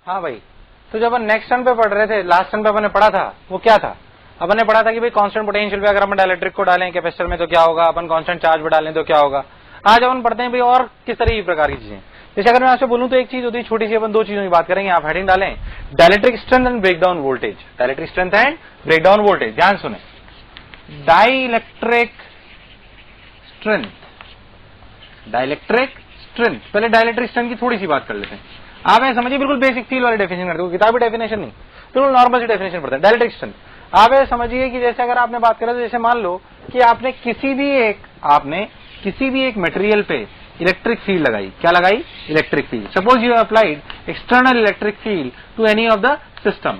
हाँ भाई, तो जब अपन नेक्स्ट टर्म पे पढ़ रहे थे, लास्ट टर्म पे अपन ने पढ़ा था, वो क्या था? अपन ने पढ़ा था कि भाई कांस्टेंट पोटेंशियल पे अगर अपन डाइलेक्ट्रिक को डालें कैपेसिटर में तो क्या होगा, अपन कांस्टेंट चार्ज पे डालें तो क्या होगा। आज अपन पढ़ते हैं भाई और किस तरह की प्रकार की चीजें। जैसे अगर मैं आपसे बोलूं तो एक चीज होती है छोटी सी, अपन दो चीजों की बात करेंगे। आप हेडिंग डालें dielectric strength and breakdown voltage. Dielectric strength and breakdown voltage, ध्यान सुने। Dielectric strength, dielectric strength. पहले डाइलेक्ट्रिक स्ट्रेंथ की थोड़ी सी बात कर लेते हैं। आप ये समझिए, बिल्कुल बेसिक फील वाली डेफिनेशन करते हो, किताबी डेफिनेशन नहीं, बिल्कुल नॉर्मल सी डेफिनेशन पढ़ते हैं। डाइलेक्ट्रिक स्ट्रेंथ आप ये समझिए कि जैसे अगर आपने बात करें तो जैसे मान लो कि आपने किसी भी एक मटेरियल पे इलेक्ट्रिक फील्ड लगाई। क्या लगाई? Electric field. Suppose you applied external electric field to any of the system.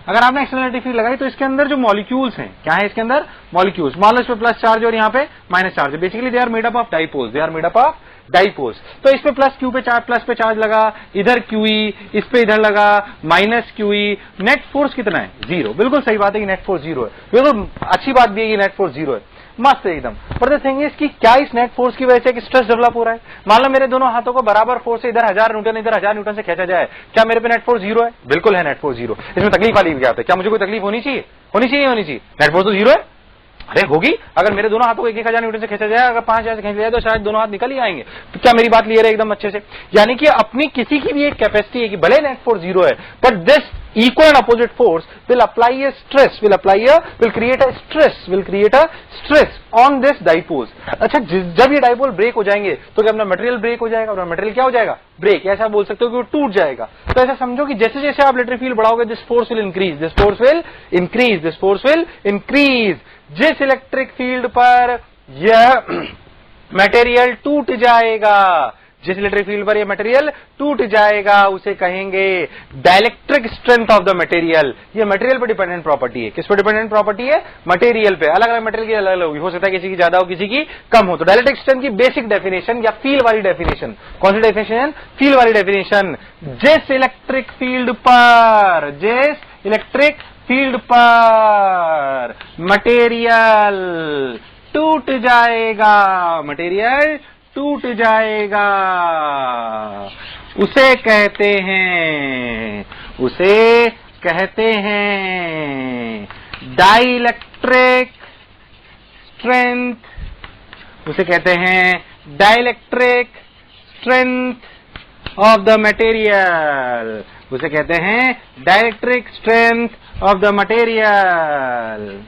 अगर आपने एक्सटर्नल इलेक्ट्रिक फील्ड लगाई तो इसके अंदर जो मॉलिक्यूल्स हैं, क्या है इसके अंदर? मॉलिक्यूल्स। मान लो इस पे प्लस चार्ज और यहाँ पे माइनस चार्ज है। Basically they are made up of dipoles, they are made up of dipoles. तो इस पे प्लस क्यू पे चार्ज, प्लस पे चार्ज लगा, इधर क्यूई, इस पे इधर लगा माइनस क्यूई। नेट फोर्स कितना है? 0। बिल्कुल सही बात है कि नेट फोर्स 0 है। बिल्कुल अच्छी बात भी है कि नेट फोर्स 0 है, मस्त है एकदम। पर द थिंग इज कि क्या इस नेट फोर्स की वजह से एक स्ट्रेस डेवलप हो रहा है? मान लो मेरे दोनों हाथों को बराबर फोर्स से इधर 1000 न्यूटन इधर 1000 न्यूटन से खींचा जाए, क्या मेरे पे नेट फोर्स 0 है? बिल्कुल है नेट फोर्स 0। इसमें तकलीफ वाली बात है? क्या मुझे कोई तकलीफ होनी चाहिए? होनी चाहिए, होनी चाहिए। नेट फोर्स तो 0 है। अरे होगी, अगर मेरे दोनों हाथों को 1000 न्यूटन से खींचा जाए, अगर 5000 से खींचा जाए तो शायद दोनों हाथ निकल ही आएंगे। तो क्या मेरी बात क्लियर है एकदम अच्छे से? यानी कि अपनी किसी की भी एक कैपेसिटी है कि भले नेट फोर्स 0 है, but this equal and opposite force will create a stress on this dipoles। अच्छा, जब ये डाइपोल ब्रेक हो जाएंगे तो क्या अपना मटेरियल ब्रेक हो जाएगा? अपना मटेरियल क्या हो जाएगा? ब्रेक। ऐसा बोल सकते हो कि वो टूट जाएगा। तो ऐसा समझो कि जैसे जैसे आप इलेक्ट्रिक फील्ड बढ़ाओगे, दिस फोर्स विल इंक्रीज। जिस इलेक्ट्रिक फील्ड पर यह मटेरियल टूट जाएगा, जिस इलेक्ट्रिक फील्ड पर ये मटेरियल टूट जाएगा, उसे कहेंगे dielectric strength of the material. ये मटेरियल पर डिपेंडेंट प्रॉपर्टी है। किस पर डिपेंडेंट प्रॉपर्टी है? मटेरियल पे। अलग अलग मटेरियल की अलग अलग होगी, हो सकता है किसी की ज्यादा हो, किसी की कम हो। तो डाइलेक्ट्रिक स्ट्रेंथ की बेसिक डेफिनेशन या फील वाली डेफिनेशन, कौन सी डेफिनेशन? फील वाली डेफिनेशन। जिस इलेक्ट्रिक फील्ड पर मटेरियल टूट जाएगा, उसे कहते हैं डाइलेक्ट्रिक स्ट्रेंथ। उसे कहते हैं dielectric strength of the material. उसे कहते हैं dielectric strength of the material.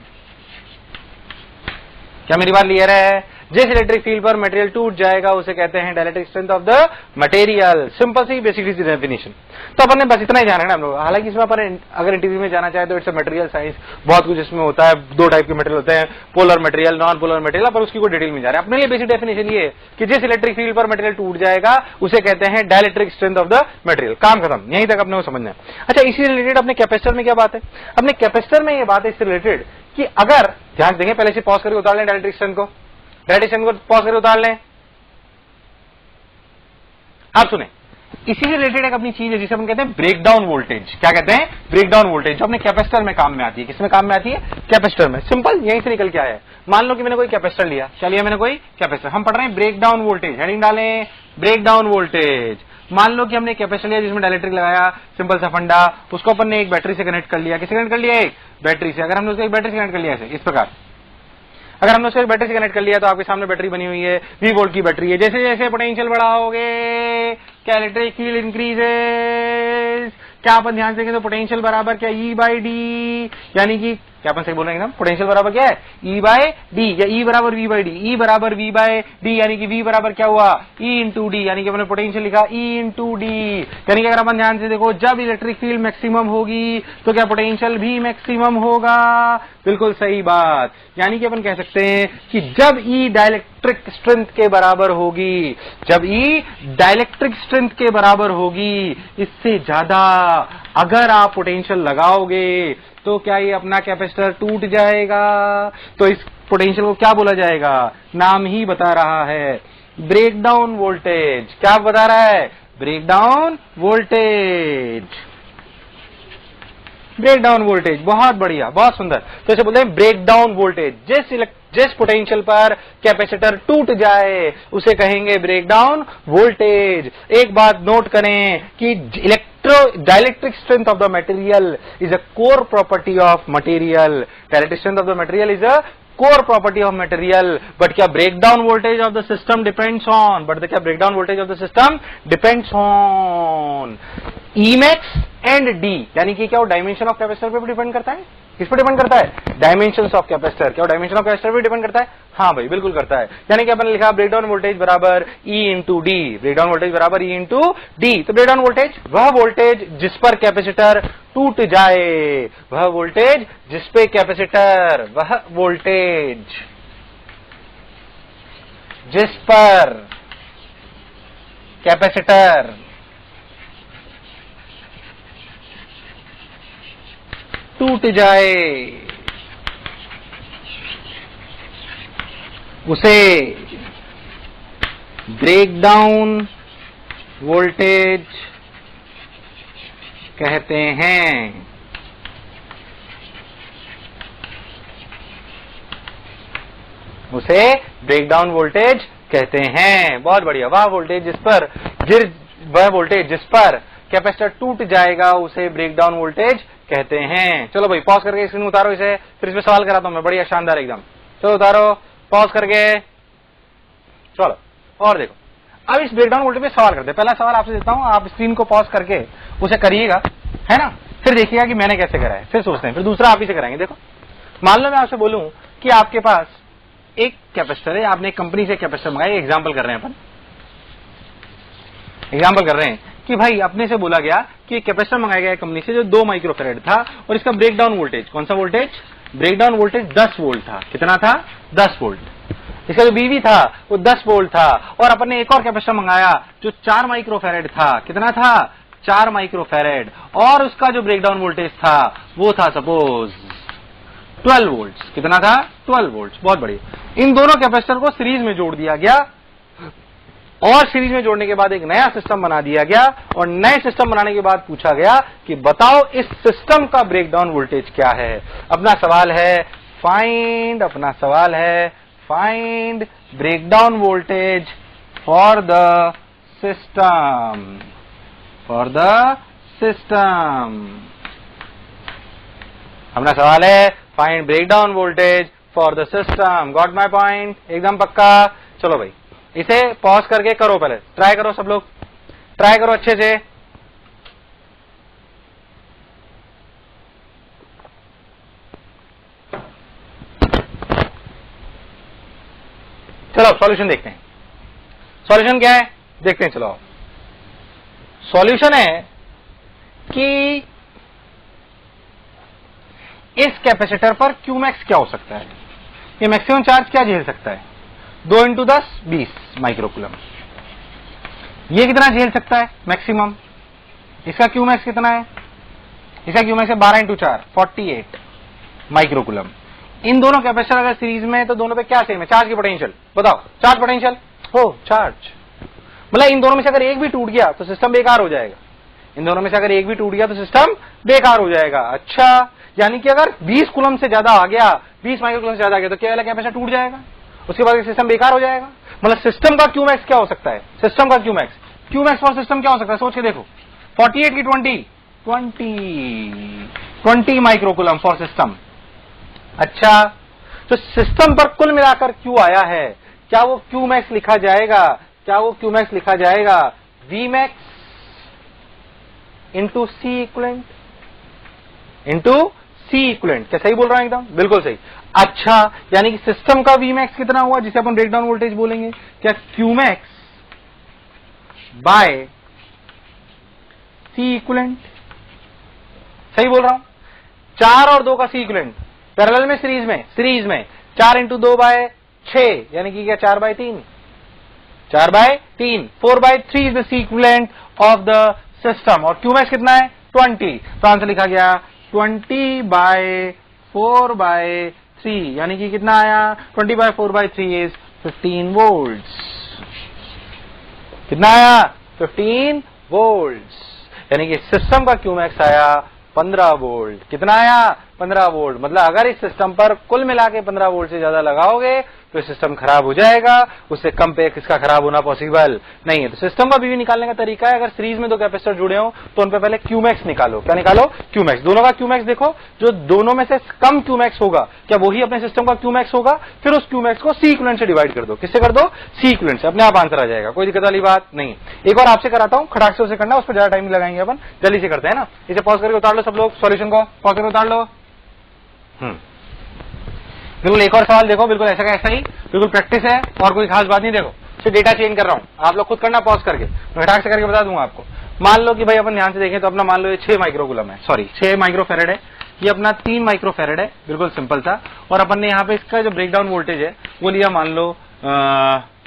क्या मेरी बात क्लियर है? जिस इलेक्ट्रिक फील्ड पर मटेरियल टूट जाएगा उसे कहते हैं dielectric strength of the material. Simple सी बेसिकली डेफिनेशन। तो अपन ने बस इतना ही जाना है ना हम लोग। हालांकि इसमें अपन अगर इंटरव्यू में जाना चाहे तो इट्स अ मटेरियल साइंस, बहुत कुछ इसमें होता है। 2 टाइप के मटेरियल होते हैं, polar material, non polar material, पर उसकी कोई डिटेल में जा रहे हैं। अपने लिए बेसिक डेफिनेशन ये है कि जिस इलेक्ट्रिक फील्ड पर मटेरियल टूट जाएगा उसे कहते हैं dielectric strength of the material. काम खत्म, यहीं तक अपने को समझना है। अच्छा, इसी रिलेटेड अपने कैपेसिटर में क्या बात है? अपने कैपेसिटर में ये बात है इससे रिलेटेड कि अगर ध्यान देंगे, पहले से पॉज करके उतार लें डाइलेक्ट्रिक स्ट्रेंथ को, पॉज करके उतार लें। आप सुने, इसी से रिलेटेड एक अपनी चीज है जिसे हम कहते हैं ब्रेकडाउन वोल्टेज। क्या कहते हैं? ब्रेकडाउन वोल्टेज, जो अपने कैपेसिटर में काम में आती है। किसमें काम में आती है? कैपेसिटर में। सिंपल यहीं से निकल के आया है। मान लो कि मैंने कोई कैपेसिटर लिया, क्या लिया मैंने? कोई कैपेसिटर। हम पढ़ रहे हैं ब्रेकडाउन वोल्टेज। हेडिंग डालें ब्रेकडाउन वोल्टेज। मान लो कि हमने कैपेसिटर लिया जिसमें डाइलेक्ट्रिक लगाया, सिंपल सा फंडा, उसको अपन ने एक बैटरी से कनेक्ट कर लिया। किससे कनेक्ट कर लिया? एक बैटरी से। अगर हमने उसको एक बैटरी से कनेक्ट कर लिया ऐसे, इस प्रकार, अगर हमने उसको एक बैटरी से कनेक्ट कर लिया तो आपके सामने बैटरी बनी हुई है, 20 वोल्ट की बैटरी है। जैसे जैसे पोटेंशियल बढ़ाओगे क्या इलेक्ट्रिक फील्ड इंक्रीजेस। क्या अपन ध्यान से देखें तो पोटेंशियल बराबर क्या? E/d। यानी कि क्या अपन सही बोल रहे हैं एकदम? पोटेंशियल बराबर क्या है? E/d या E बराबर V/d। E बराबर V/d यानी कि V बराबर क्या हुआ? E/d। यानी कि अपने पोटेंशियल लिखा E/d। यानी कि अगर अपन ध्यान से देखो, जब इलेक्ट्रिक फील्ड मैक्सिमम होगी तो क्या पोटेंशियल भी मैक्सिमम होगा? बिल्कुल सही बात। यानी कि अपन कह सकते हैं कि जब E डाइलेक्ट्रिक स्ट्रेंथ के बराबर होगी, जब E डाइलेक्ट्रिक स्ट्रेंथ के बराबर होगी, इससे ज्यादा अगर आप पोटेंशियल लगाओगे तो क्या ये अपना कैपेसिटर टूट जाएगा? तो इस पोटेंशियल को क्या बोला जाएगा? नाम ही बता रहा है, ब्रेकडाउन वोल्टेज। क्या बता रहा है? Breakdown voltage. ब्रेकडाउन वोल्टेज, बहुत बढ़िया, बहुत सुंदर। तो इसे बोलते हैं ब्रेकडाउन वोल्टेज। जिस पोटेंशियल पर कैपेसिटर टूट जाए उसे कहेंगे ब्रेकडाउन वोल्टेज। एक बात नोट करें कि electro dielectric strength of the material is a core property of material, dielectric strength of the material is a core property of material, but क्या breakdown voltage of the system depends on, but क्या breakdown voltage of the system depends on Emax and D, यानी कि क्या वो dimension of capacitor पे भी depend करता है, किस पे डिपेंड करता है, डायमेंशंस ऑफ कैपेसिटर, क्या वो डायमेंशन ऑफ कैपेसिटर पे डिपेंड करता है, हाँ भाई बिल्कुल करता है, यानी कि अपन लिखा ब्रेकडाउन वोल्टेज बराबर E into D, breakdown voltage बराबर E इंटू डी, तो ब्रेकडाउन वोल्टेज वह वोल्टेज जिस पर कैपेसिटर टूट जाए, वह वोल्टेज जिस पे कैपेसिटर, वह वोल्टेज जिस पर कैपेसिटर टूट जाए उसे ब्रेकडाउन वोल्टेज कहते हैं। उसे ब्रेकडाउन वोल्टेज कहते हैं। बहुत बढ़िया, वह वोल्टेज जिस पर कैपेसिटर टूट जाएगा उसे ब्रेकडाउन वोल्टेज कहते हैं। चलो भाई पॉज करके स्क्रीन उतारो इसे, फिर इसमें सवाल कराता हूं मैं, बढ़िया शानदार एकदम। चलो उतारो, पॉज करके, चलो और देखो। अब इस ब्रेकडाउन वोल्टेज पे सवाल करते हैं। पहला सवाल आपसे देता हूं, आप स्क्रीन को पॉज करके उसे करिएगा, है ना, फिर देखिएगा कि मैंने कैसे करा है, फिर सोचते हैं, फिर दूसरा आप ही से कराएंगे। देखो मान लो मैं आपसे बोलूं कि आपके पास एक कैपेसिटर है, आपने एक कंपनी से कैपेसिटर मंगाया, एग्जाम्पल कर रहे हैं अपन, एग्जाम्पल कर रहे हैं कि भाई अपने से बोला गया कि कैपेसिटर मंगाया गया कंपनी से जो 2 माइक्रोफेरेड था और इसका ब्रेकडाउन वोल्टेज, कौन सा वोल्टेज, ब्रेकडाउन वोल्टेज 10 वोल्ट था। कितना था, 10 वोल्ट। इसका जो बीवी था वो 10 वोल्ट था, और अपन ने एक और कैपेसिटर मंगाया जो 4 माइक्रोफेरेड था। कितना था, 4 माइक्रोफेरेड, और उसका जो ब्रेकडाउन वोल्टेज था वो था सपोज 12 वोल्ट। कितना था, 12 वोल्ट। बहुत बढ़िया। इन दोनों कैपेसिटर को सीरीज में जोड़ दिया गया, और सीरीज में जोड़ने के बाद एक नया सिस्टम बना दिया गया, और नए सिस्टम बनाने के बाद पूछा गया कि बताओ इस सिस्टम का ब्रेकडाउन वोल्टेज क्या है। अपना सवाल है find breakdown voltage for the system, अपना सवाल है find breakdown voltage for the system. Got my point, एकदम पक्का। चलो भाई इसे पॉज करके करो, पहले ट्राई करो, सब लोग ट्राई करो अच्छे से। चलो सॉल्यूशन देखते हैं। सॉल्यूशन क्या है देखते हैं। चलो सॉल्यूशन है कि इस कैपेसिटर पर क्यूमैक्स क्या हो सकता है, ये मैक्सिमम चार्ज क्या झेल सकता है, 2 इंटू 10 20 माइक्रोकूलम। ये कितना झेल सकता है मैक्सिमम, इसका क्यूमैक्स कितना है, इसका क्यूमैक्स है 12 इंटू 4 48 माइक्रोकूलम। इन दोनों कैपेसिटर अगर सीरीज में है तो दोनों पे क्या सेम है, चार्ज की पोटेंशियल बताओ, चार्ज पोटेंशियल हो चार्ज, मतलब इन दोनों में से अगर एक भी टूट गया तो सिस्टम बेकार हो जाएगा। इन दोनों में से अगर एक भी टूट गया तो सिस्टम बेकार हो जाएगा। अच्छा, यानी कि अगर 20 कूलम से ज्यादा आ गया, 20 माइक्रोकूलम से ज्यादा आ गया तो क्या वाला कैपेसिटर टूट जाएगा, उसके बाद सिस्टम बेकार हो जाएगा। मतलब सिस्टम का क्यूमैक्स क्या हो सकता है, सिस्टम का क्यूमैक्स फॉर सिस्टम क्या हो सकता है, सोच के देखो। 48 की 20 माइक्रोकूलम फॉर सिस्टम। अच्छा, तो सिस्टम पर कुल मिलाकर क्यू आया है, क्या वो क्यूमैक्स लिखा जाएगा, Vmax इंटू सी इक्विवेलेंट, क्या सही बोल रहा हूं एकदम, बिल्कुल सही। अच्छा, यानी कि सिस्टम का Vmax कितना हुआ जिसे अपन ब्रेकडाउन वोल्टेज बोलेंगे, क्या क्यूमैक्स बाय सी इक्विवेलेंट, सही बोल रहा हूं। 4 और 2 का सी इक्विवेलेंट पैरेलल में सीरीज में 4 इंटू 2 बाय 6, यानी कि क्या 4 by 3, 4 by 3 is the C equivalent of the system, और क्यूमैक्स कितना है 20, तो आंसर लिखा गया 20 बाय 4 बाय 3, यानी कि कितना आया 20 बाय 4 बाय 3 इज 15 वोल्ट। कितना आया 15 वोल्ट, यानी कि सिस्टम का क्यूमैक्स आया 15 वोल्ट। कितना आया 15 वोल्ट। मतलब अगर इस सिस्टम पर कुल मिला के 15 वोल्ट से ज्यादा लगाओगे तो सिस्टम खराब हो जाएगा, उससे कम पे किसका खराब होना पॉसिबल नहीं है। तो सिस्टम का बीवी निकालने का तरीका है, अगर सीरीज में दो कैपेसिटर जुड़े हो तो उन पे पहले क्यूमैक्स निकालो। क्या निकालो? क्यूमैक्स। दोनों का क्यूमैक्स देखो, जो दोनों में से कम क्यूमैक्स होगा क्या वही अपने सिस्टम का क्यूमैक्स होगा, फिर उस क्यूमैक्स को सी इक्विवेलेंट से डिवाइड कर दो। किससे कर दो? सी इक्विवेलेंट से, अपने आप आंसर आ जाएगा, कोई दिक्कत वाली बात नहीं। एक और आपसे कराता हूं, खटाक से उसे करना, उस पर ज्यादा टाइम लगाएंगे अपन, जल्दी से करते हैं ना। इसे पॉज करके उतार लो सब लोग, सॉल्यूशन को पॉज करके उतार लो। बिल्कुल एक और सवाल देखो, बिल्कुल ऐसा का ऐसा ही, बिल्कुल प्रैक्टिस है और कोई खास बात नहीं। देखो सिर्फ डेटा चेंज कर रहा हूं, आप लोग खुद करना पॉज करके, मैं खटाक से करके बता दूंगा आपको। मान लो कि भाई अपन ध्यान से देखें तो अपना मान लो ये 6 माइक्रोकूलम है, सॉरी 6 माइक्रोफेरेड है, ये अपना 3 माइक्रोफेरेड है, बिल्कुल सिंपल था। और अपन ने यहाँ पे इसका जो ब्रेकडाउन वोल्टेज है वो लिया मान लो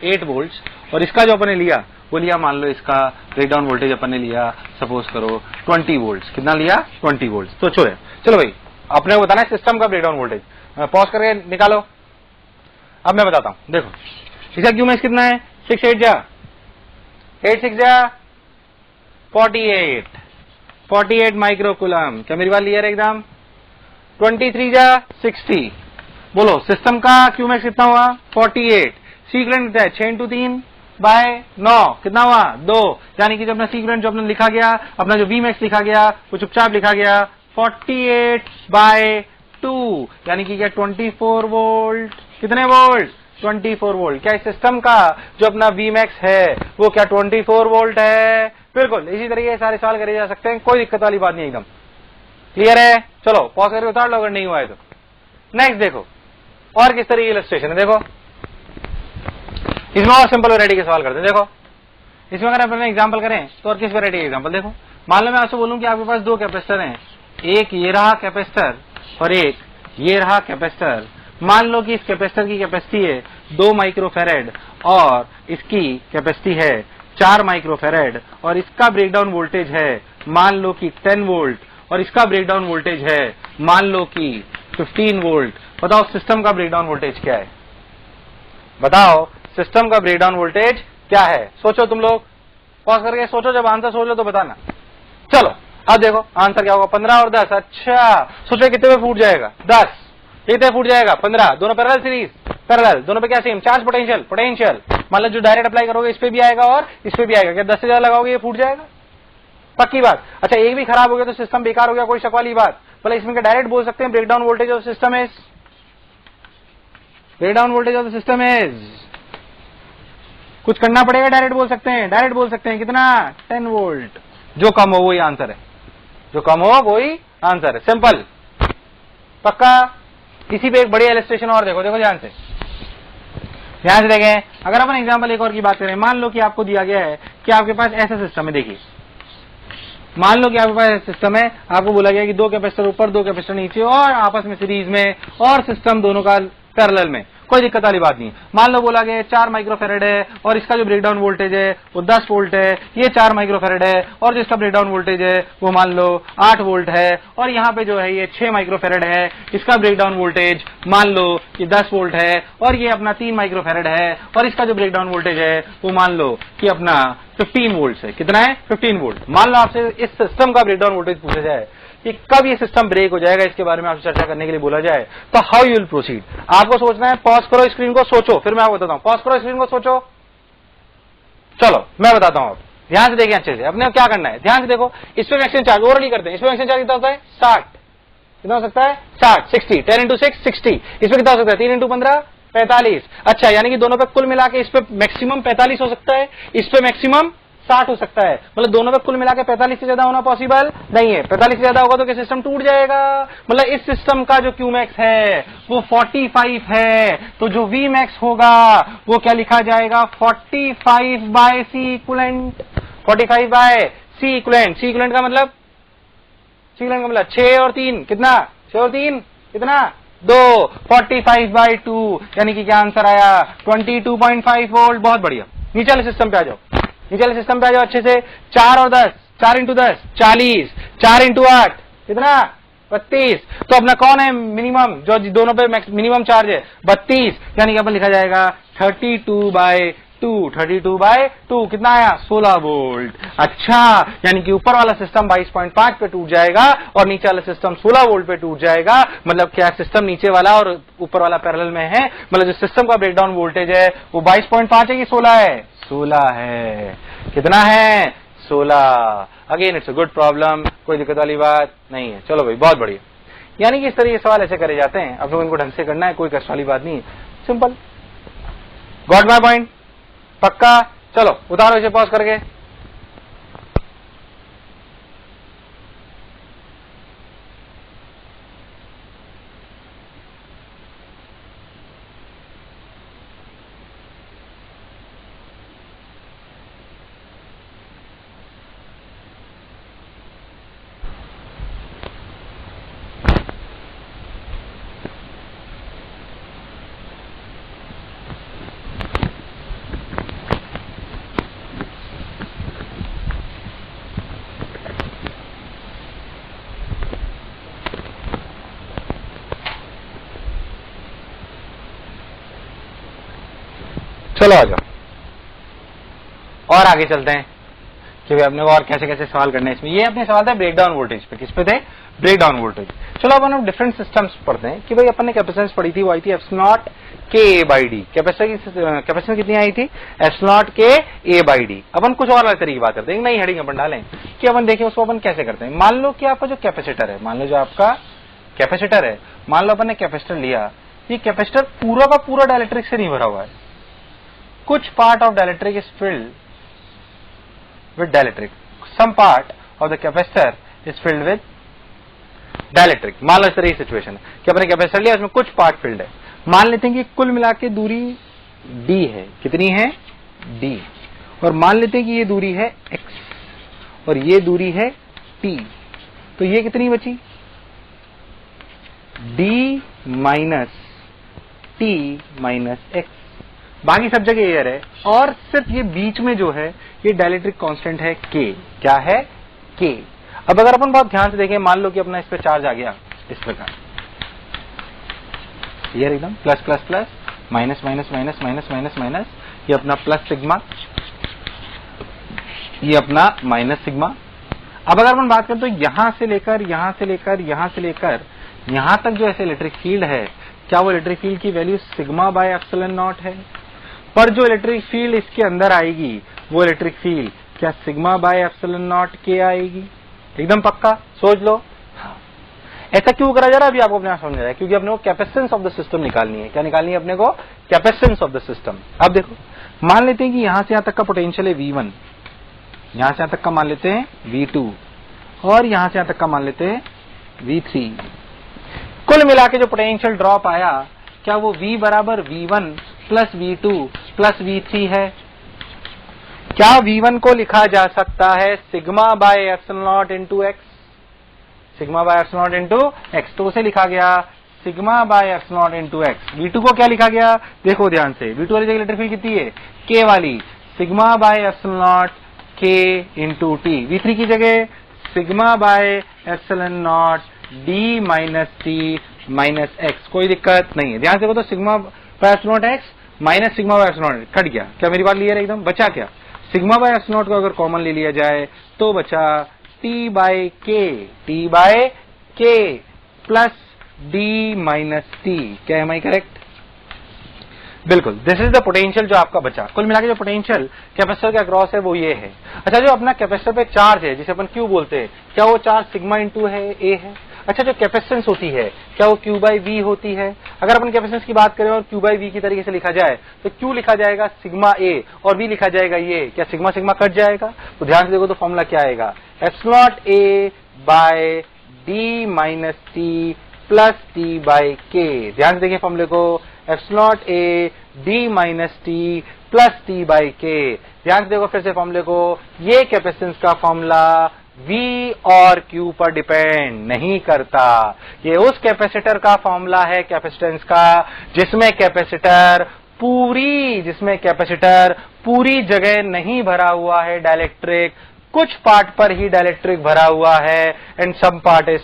8 वोल्ट, और इसका जो अपन ने लिया वो लिया मान लो, इसका ब्रेकडाउन वोल्टेज अपन ने लिया सपोज करो 20 वोल्ट। कितना लिया? 20 वोल्ट। तो चलो भाई आपने बताना है सिस्टम का ब्रेकडाउन वोल्टेज, पॉज करके निकालो। अब मैं बताता हूं, देखो इसका क्यूमैक्स कितना है? 6 8 जा 8 6 जा 48 माइक्रोकूलम। क्या मेरी बात क्लियर है एकदम? 23 जा 60। बोलो सिस्टम का क्यूमैक्स कितना हुआ? 48। सी इक्विवेलेंट कितना है? 6 × 3 बाय 9 कितना हुआ? 2। यानी कि जो अपना सी इक्विवेलेंट जो अपना लिखा गया, अपना जो वी मैक्स लिखा गया वो चुपचाप लिखा गया 48/2, यानी कि क्या 24 वोल्ट। कितने वोल्ट? 24 वोल्ट। क्या इस सिस्टम का जो अपना वी मैक्स है वो क्या 24 वोल्ट है? बिल्कुल इसी तरीके सारे सवाल करे जा सकते हैं, कोई दिक्कत वाली बात नहीं, एकदम क्लियर है। चलो पॉज करके उतार लो अगर नहीं हुआ है तो। नेक्स्ट देखो और किस तरह की इलस्ट्रेशन है, देखो इसमें और सिंपल वैरायटी के सवाल करते हैं। देखो इसमें अगर अपन एग्जांपल करें तो और किस वैरायटी का एग्जांपल देखो। मान लो मैं आपसे बोलूं कि आपके पास 2 कैपेसिटर हैं, एक ये रहा कैपेसिटर और एक ये रहा कैपेसिटर। मान लो कि इस कैपेसिटर की कैपेसिटी है 2 माइक्रोफेरेड और इसकी कैपेसिटी है 4 माइक्रोफेरेड, और इसका ब्रेकडाउन वोल्टेज है मान लो कि 10 वोल्ट और इसका ब्रेकडाउन वोल्टेज है मान लो कि 15 वोल्ट। बताओ सिस्टम का ब्रेकडाउन वोल्टेज क्या है? बताओ सिस्टम का ब्रेकडाउन वोल्टेज क्या है? सोचो तुम लोग, पॉज करके सोचो, जब आंसर सोच लो तो बताना। चलो अब देखो आंसर क्या होगा? 15 और 10। अच्छा सोचो कितने में फूट जाएगा? 10। कितने फूट जाएगा? 15। दोनों पैरेलल सीरीज, पैरेलल दोनों पे क्या सेम चार्ज पोटेंशियल। मान लो जो डायरेक्ट अप्लाई करोगे इस पे भी आएगा और इस पे भी आएगा, क्या 10 से ज्यादा लगाओगे ये फूट जाएगा? पक्की बात। अच्छा एक भी खराब हो गया तो सिस्टम बेकार हो गया, कोई शक वाली बात। भले इसमें क्या डायरेक्ट बोल सकते हैं breakdown voltage of system is, breakdown voltage of system is, कुछ करना पड़ेगा, डायरेक्ट बोल सकते हैं, डायरेक्ट बोल सकते हैं कितना? 10 वोल्ट। जो कम हो वही आंसर है, जो कम हो वही आंसर है, सिंपल पक्का। इसी पे एक बड़ी इलस्ट्रेशन और देखो, देखो ध्यान से देखें। अगर अपन एग्जांपल एक और की बात करें, मान लो कि आपको दिया गया है कि आपके पास ऐसा सिस्टम है, देखिए मान लो कि आपके पास ऐसा सिस्टम है, आपको बोला गया कि 2 कैपेसिटर ऊपर 2 कैपेसिटर नीचे और आपस में सीरीज में और सिस्टम दोनों का पैरेलल में, कोई दिक्कत वाली बात नहीं। मान लो बोला गया 4 माइक्रोफेरेड है और इसका जो ब्रेकडाउन वोल्टेज है वो 10 वोल्ट है, ये 4 माइक्रोफेरेड है और जिसका ब्रेकडाउन वोल्टेज है वो मान लो 8 वोल्ट है, और यहाँ पे जो है ये 6 माइक्रोफेरेड है, इसका ब्रेकडाउन वोल्टेज मान लो कि 10 वोल्ट है, और ये अपना 3 माइक्रोफेरेड है और इसका जो ब्रेकडाउन वोल्टेज है वो मान लो कि अपना 15 वोल्ट है। कितना है? 15 वोल्ट। मान लो आपसे इस सिस्टम का ब्रेकडाउन वोल्टेज पूछा जाए कि कब ये सिस्टम ब्रेक हो जाएगा, इसके बारे में आपसे चर्चा करने के लिए बोला जाए, तो हाउ यू विल प्रोसीड? आपको सोचना है, पॉज करो स्क्रीन को, सोचो, फिर मैं आपको बताता हूं। पॉज करो स्क्रीन को, सोचो। चलो मैं बताता हूं, आप ध्यान से देखें अच्छे से, अपने क्या करना है ध्यान से देखो। इसमें मैक्सिमम चार्ज ओवरली करते हैं, इसमें मैक्सिमम चार्ज कितना होता है? 60। कितना हो सकता है? 60 60 10 × 6 60। इसमें कितना हो सकता है? 3 × 15 45। अच्छा यानी कि दोनों पे कुल मिला के इस पे मैक्सिमम 45 हो सकता है, इस पे मैक्सिमम 60 हो सकता है, मतलब दोनों पे कुल मिला के 45 से ज्यादा होना पॉसिबल नहीं है। 45 से ज्यादा होगा तो क्या सिस्टम टूट जाएगा? मतलब इस सिस्टम का जो क्यूमैक्स है वो 45 है, तो जो वी मैक्स होगा वो क्या लिखा जाएगा? 45/C equivalent. 45/C equivalent. C equivalent का मतलब, C इक्विवेलेंट का मतलब 6 और 3 कितना? 6 और 3 कितना? 2। 45/2 यानी कि क्या आंसर आया? 22.5 वोल्ट। बहुत बढ़िया। नीचे वाले सिस्टम पे आ जाओ, नीचे वाले सिस्टम पे आ जाओ अच्छे से। 4 और 10, 4 × 10 40, 4 × 8 कितना? 32। तो अपना कौन है मिनिमम, जो दोनों पे मिनिमम चार्ज है? 32, यानी कि अपन लिखा जाएगा 32/3 32/2 कितना आया 16 वोल्ट। अच्छा, यानी कि ऊपर वाला सिस्टम 22.5 पे टूट जाएगा और नीचे वाला सिस्टम 16 वोल्ट पे टूट जाएगा। मतलब क्या सिस्टम नीचे वाला और ऊपर वाला पैरेलल में है, मतलब जो सिस्टम का ब्रेकडाउन वोल्टेज है वो 22.5 है कि 16 है? 16 है। कितना है? 16। Again it's a good problem, कोई दिक्कत वाली बात नहीं है। चलो भाई, बहुत बढ़िया। यानी कि इस तरह के सवाल ऐसे करे जाते हैं, अब लोग इनको ढंग से करना है, कोई कष्ट वाली बात नहीं है, सिंपल। Got my point? पक्का? चलो उतारो इसे पॉज करके। चलो आ जाओ और आगे चलते हैं कि भाई अपने को और कैसे कैसे सवाल करने हैं इसमें। ये अपने सवाल था ब्रेकडाउन वोल्टेज पे। किस पे थे? Breakdown voltage. चलो अब हम डिफरेंट सिस्टम्स पढ़ते हैं कि भाई अपन ने कैपेसिटेंस पढ़ी थी, वो आई थी F0 K A/D। कैपेसिटर कितनी आई थी? F0 K A/D। अपन कुछ और तरीके की बात करते हैं, नई हेडिंग अपन डालें कि अपन देखें उसको अपन कैसे करते हैं। मान लो कि आपका जो कैपेसिटर है, मान लो जो आपका कैपेसिटर है, मान लो अपन ने कैपेसिटर लिया, ये कैपेसिटर पूरा का पूरा डाइलेक्ट्रिक से नहीं भरा हुआ है, कुछ part of dielectric is filled with dielectric, some part of the capacitor is filled with dielectric. मान लो इस तरह की सिचुएशन है कि अपने कैपेसिटर लिया, उसमें कुछ पार्ट फिल्ड है। मान लेते हैं कि कुल मिला के दूरी d है। कितनी है? d। और मान लेते हैं कि ये दूरी है x और ये दूरी है t। तो ये कितनी बची? d minus t minus x। बाकी सब जगह एयर है और सिर्फ ये बीच में जो है ये डाइलेक्ट्रिक कांस्टेंट है k। क्या है? k। अब अगर अपन बहुत ध्यान से देखें, मान लो कि अपना इस पे चार्ज आ गया इस प्रकार, ये एकदम plus plus plus minus minus minus minus minus minus, ये अपना प्लस सिग्मा, ये अपना माइनस सिग्मा। अब अगर अपन बात करें तो यहां से लेकर यहां से लेकर यहां से लेकर यहां तक जो ऐसे इलेक्ट्रिक फील्ड है, क्या वो इलेक्ट्रिक फील्ड की value sigma by epsilon not है? पर जो इलेक्ट्रिक फील्ड इसके अंदर आएगी वो इलेक्ट्रिक फील्ड क्या सिग्मा बाय एप्सिलॉन नॉट के आएगी? एकदम पक्का? सोच लो। हाँ। ऐसा क्यों करा जा रहा है अभी आपको अपने आप समझ रहा है, क्योंकि अपने को कैपेसिटेंस ऑफ द सिस्टम निकालनी है। क्या निकालनी है अपने को? Capacitance of the system. अब देखो, मान लेते हैं कि यहां से यहां तक का पोटेंशियल है V1, यहां से यहां तक का मान लेते हैं V2 और यहां से यहां तक का मान लेते हैं V3। कुल मिला के जो पोटेंशियल ड्रॉप आया, क्या वो V बराबर V1 plus V2 plus V3 है? क्या V1 को लिखा जा सकता है sigma by epsilon not into x? Sigma by epsilon not into x, तो उसे लिखा गया sigma by epsilon not into x. V2 को क्या लिखा गया? देखो ध्यान से, V2 वाली जगह इलेक्ट्रिक फील्ड कितनी है? K वाली, sigma by epsilon not K into T. V3 की जगह sigma by epsilon not D minus T minus x. कोई दिक्कत नहीं है, ध्यान से देखो तो sigma by epsilon not x minus sigma by epsilon not cut गया। क्या मेरी बात क्लियर है एकदम? बचा क्या? सिग्मा बाय एप्सिलॉन नॉट को अगर कॉमन ले लिया जाए तो बचा T by K plus D minus T। क्या है, करेक्ट? बिल्कुल, दिस इज द पोटेंशियल जो आपका बचा। कुल मिलाकर जो पोटेंशियल कैपेसिटर के अक्रॉस है वो ये है। अच्छा, जो अपना कैपेसिटर पे चार्ज है जिसे अपन Q बोलते हैं, क्या वो चार्ज सिग्मा इंटू है A है? अच्छा, जो कैपेसिटेंस होती है क्या वो Q बाई V होती है? अगर अपन कैपेसिटेंस की बात करें और Q बाई V की तरीके से लिखा जाए तो Q लिखा जाएगा सिग्मा A और V लिखा जाएगा ये। क्या सिग्मा सिग्मा कट जाएगा? तो ध्यान से देखो तो फॉर्मूला क्या आएगा? Epsilon A by D minus T plus T by K। ध्यान से देखिए फॉर्मूले को, epsilon A D minus T plus T by K। ध्यान से देखो फिर से फॉर्मूले को, ये कैपेसिटेंस का फॉर्मूला V और Q पर डिपेंड नहीं करता। ये उस कैपेसिटर का फॉर्मूला है कैपेसिटेंस का जिसमें कैपेसिटर पूरी जगह नहीं भरा हुआ है डाइलेक्ट्रिक, कुछ पार्ट पर ही डाइलेक्ट्रिक भरा हुआ है। And some part is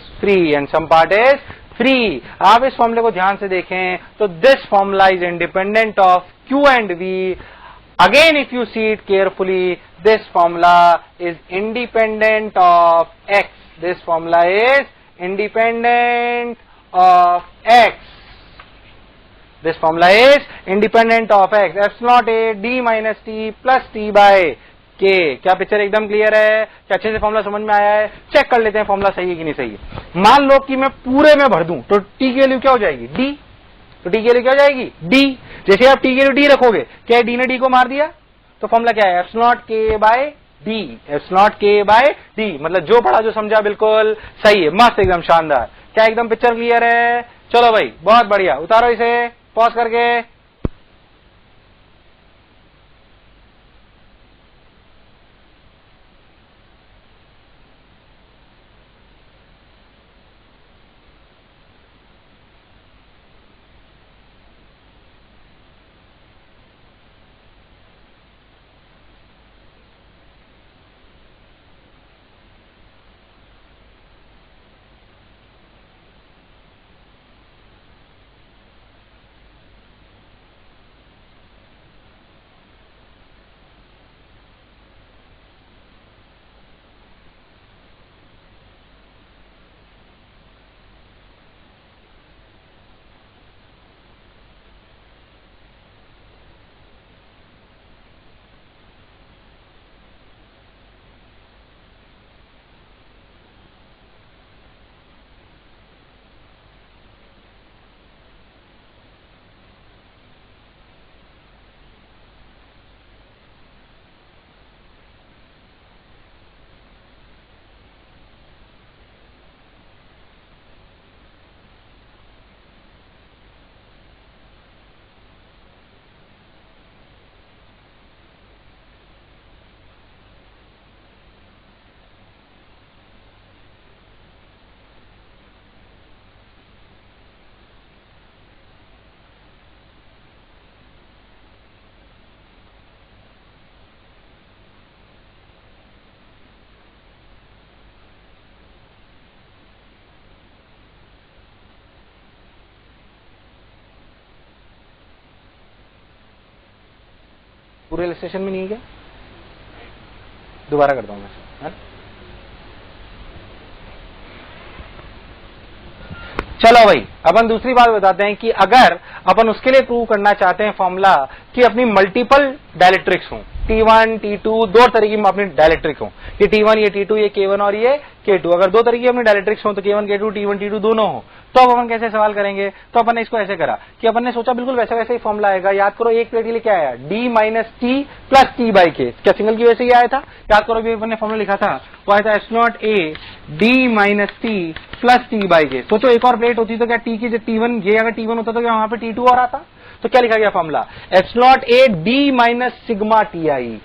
free. आप इस फॉर्मूले को ध्यान से देखें तो this formula is independent of Q and V Again, if you see it carefully, this formula is independent of x. This formula is independent of x. This formula is independent of x. F naught a d minus t plus t by k. क्या picture एकदम clear है? क्या अच्छे से formula समझ में आया है? चेक कर लेते हैं फॉर्मूला सही है कि नहीं सही है। मान लो कि मैं पूरे में भर दूं तो t की वैल्यू क्या हो जाएगी? d। तो t की वैल्यू क्या हो जाएगी? d। जैसे आप t की वैल्यू d रखोगे, क्या d ने d को मार दिया? तो फॉर्मूला क्या है? एफ नॉट के बाय डी। एफ नॉट के बाय डी, मतलब जो पढ़ा जो समझा बिल्कुल सही है, मस्त एकदम शानदार। क्या एकदम पिक्चर क्लियर है? चलो भाई बहुत बढ़िया, उतारो इसे पॉज करके। पूरे इलस्ट्रेशन में नहीं है क्या? दोबारा करता हूं मैं। चलो भाई अपन दूसरी बात बताते हैं कि अगर अपन उसके लिए प्रूव करना चाहते हैं फॉर्मूला कि अपनी मल्टीपल डायलेक्ट्रिक्स हों, T1 T2 दो तरीके में अपनी डायलेक्ट्रिक हों, ये T1 ये T2 ये K1 और ये K2, अगर दो तरीके अपनी डायलेक्ट्रिक्स हों तो K1 K2 T1 T2 दोनों हो, तो अब अपन कैसे सवाल करेंगे? तो अपन ने इसको ऐसे करा कि अपन ने सोचा बिल्कुल वैसा वैसे ही फॉर्मूला आएगा। याद करो एक प्लेट के लिए क्या आया? d minus T plus T by के। क्या सिंगल की वजह से ही आया था? याद करो अभी अपन ने फॉर्मूला लिखा था, वो आया था S not A D minus T plus T by के। सोचो एक और प्लेट होती तो क्या टी की जो T1 ये अगर T1 होता तो क्या वहां पे T2 और आता? तो क्या लिखा गया formula? S not A D minus sigma T I,